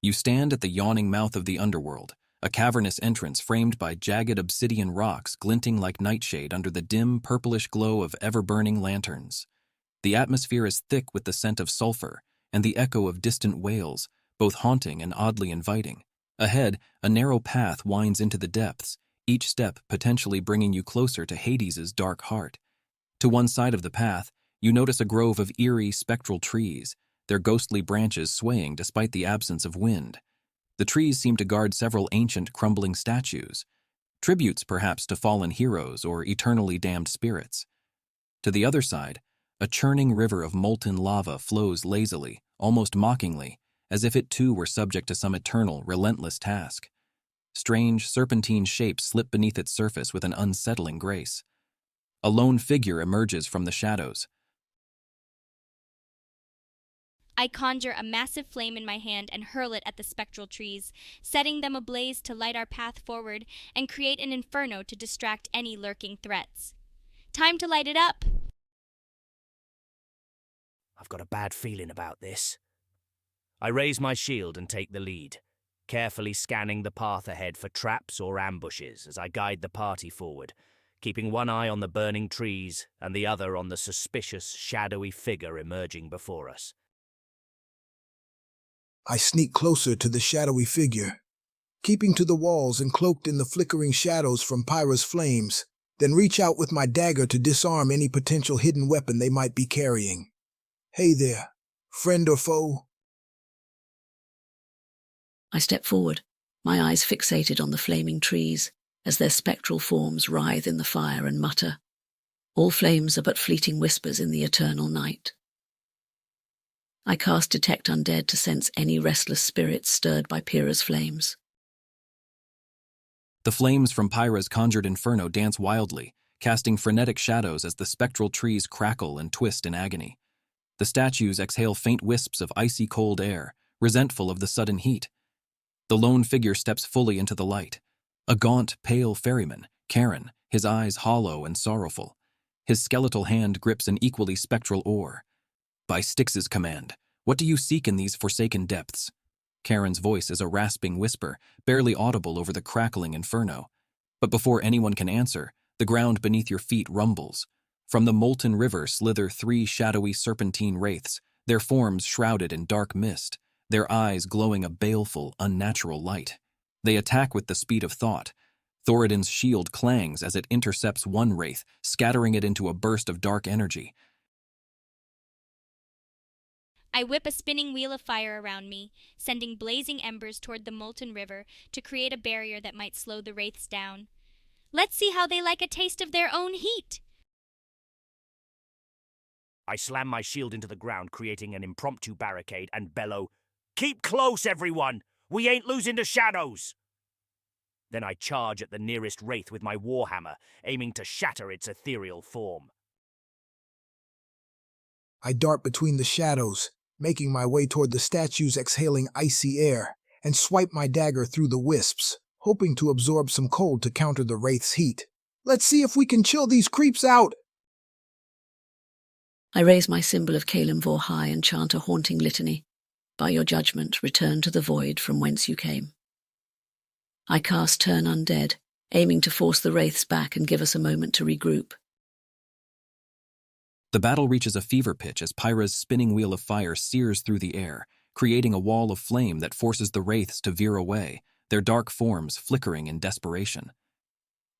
You stand at the yawning mouth of the underworld, a cavernous entrance framed by jagged obsidian rocks glinting like nightshade under the dim, purplish glow of ever-burning lanterns. The atmosphere is thick with the scent of sulfur and the echo of distant wails, both haunting and oddly inviting. Ahead, a narrow path winds into the depths, each step potentially bringing you closer to Hades's dark heart. To one side of the path, you notice a grove of eerie, spectral trees, their ghostly branches swaying despite the absence of wind. The trees seem to guard several ancient, crumbling statues, tributes perhaps to fallen heroes or eternally damned spirits. To the other side, a churning river of molten lava flows lazily, almost mockingly, as if it too were subject to some eternal, relentless task. Strange, serpentine shapes slip beneath its surface with an unsettling grace. A lone figure emerges from the shadows. I conjure a massive flame in my hand and hurl it at the spectral trees, setting them ablaze to light our path forward and create an inferno to distract any lurking threats. Time to light it up! I've got a bad feeling about this. I raise my shield and take the lead, carefully scanning the path ahead for traps or ambushes as I guide the party forward, keeping one eye on the burning trees and the other on the suspicious, shadowy figure emerging before us. I sneak closer to the shadowy figure, keeping to the walls and cloaked in the flickering shadows from Pyra's flames, then reach out with my dagger to disarm any potential hidden weapon they might be carrying. Hey there, friend or foe? I step forward, my eyes fixated on the flaming trees as their spectral forms writhe in the fire and mutter. All flames are but fleeting whispers in the eternal night. I cast Detect Undead to sense any restless spirits stirred by Pyra's flames. The flames from Pyra's conjured inferno dance wildly, casting frenetic shadows as the spectral trees crackle and twist in agony. The statues exhale faint wisps of icy cold air, resentful of the sudden heat. The lone figure steps fully into the light. A gaunt, pale ferryman, Charon, his eyes hollow and sorrowful. His skeletal hand grips an equally spectral oar. By Styx's command, what do you seek in these forsaken depths? Charon's voice is a rasping whisper, barely audible over the crackling inferno. But before anyone can answer, the ground beneath your feet rumbles. From the molten river slither three shadowy serpentine wraiths, their forms shrouded in dark mist, their eyes glowing a baleful, unnatural light. They attack with the speed of thought. Thoradin's shield clangs as it intercepts one wraith, scattering it into a burst of dark energy. I whip a spinning wheel of fire around me, sending blazing embers toward the molten river to create a barrier that might slow the wraiths down. Let's see how they like a taste of their own heat! I slam my shield into the ground, creating an impromptu barricade, and bellow, "Keep close, everyone! We ain't losing to shadows!" Then I charge at the nearest wraith with my warhammer, aiming to shatter its ethereal form. I dart between the shadows, making my way toward the statues exhaling icy air, and swipe my dagger through the wisps, hoping to absorb some cold to counter the wraith's heat. Let's see if we can chill these creeps out! I raise my symbol of Kalimvor high and chant a haunting litany. By your judgment, return to the void from whence you came. I cast Turn Undead, aiming to force the wraiths back and give us a moment to regroup. The battle reaches a fever pitch as Pyra's spinning wheel of fire sears through the air, creating a wall of flame that forces the wraiths to veer away, their dark forms flickering in desperation.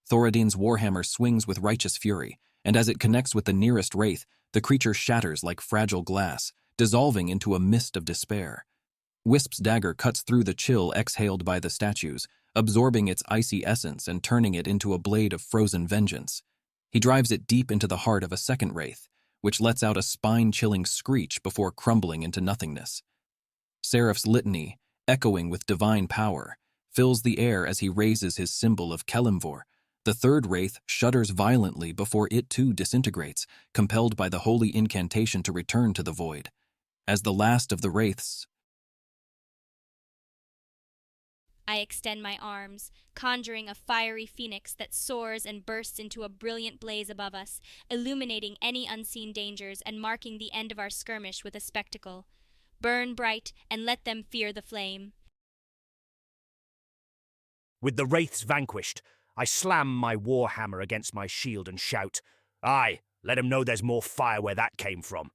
Thoradin's warhammer swings with righteous fury, and as it connects with the nearest wraith, the creature shatters like fragile glass, dissolving into a mist of despair. Wisp's dagger cuts through the chill exhaled by the statues, absorbing its icy essence and turning it into a blade of frozen vengeance. He drives it deep into the heart of a second wraith, which lets out a spine-chilling screech before crumbling into nothingness. Seraph's litany, echoing with divine power, fills the air as he raises his symbol of Kalimvor. The third wraith shudders violently before it too disintegrates, compelled by the holy incantation to return to the void. As the last of the wraiths, I extend my arms, conjuring a fiery phoenix that soars and bursts into a brilliant blaze above us, illuminating any unseen dangers and marking the end of our skirmish with a spectacle. Burn bright and let them fear the flame. With the wraiths vanquished, I slam my war hammer against my shield and shout, "Aye, let 'em know there's more fire where that came from."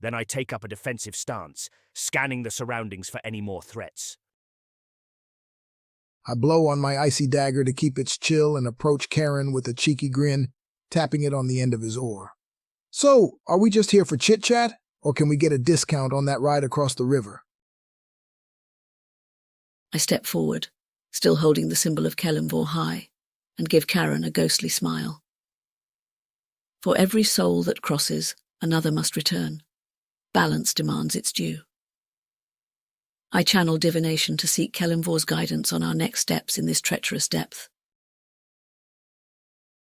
Then I take up a defensive stance, scanning the surroundings for any more threats. I blow on my icy dagger to keep its chill and approach Karen with a cheeky grin, tapping it on the end of his oar. "So, are we just here for chit-chat, or can we get a discount on that ride across the river?" I step forward, still holding the symbol of Kelemvor high, and give Karen a ghostly smile. For every soul that crosses, another must return. Balance demands its due. I channel divination to seek Kelemvor's guidance on our next steps in this treacherous depth.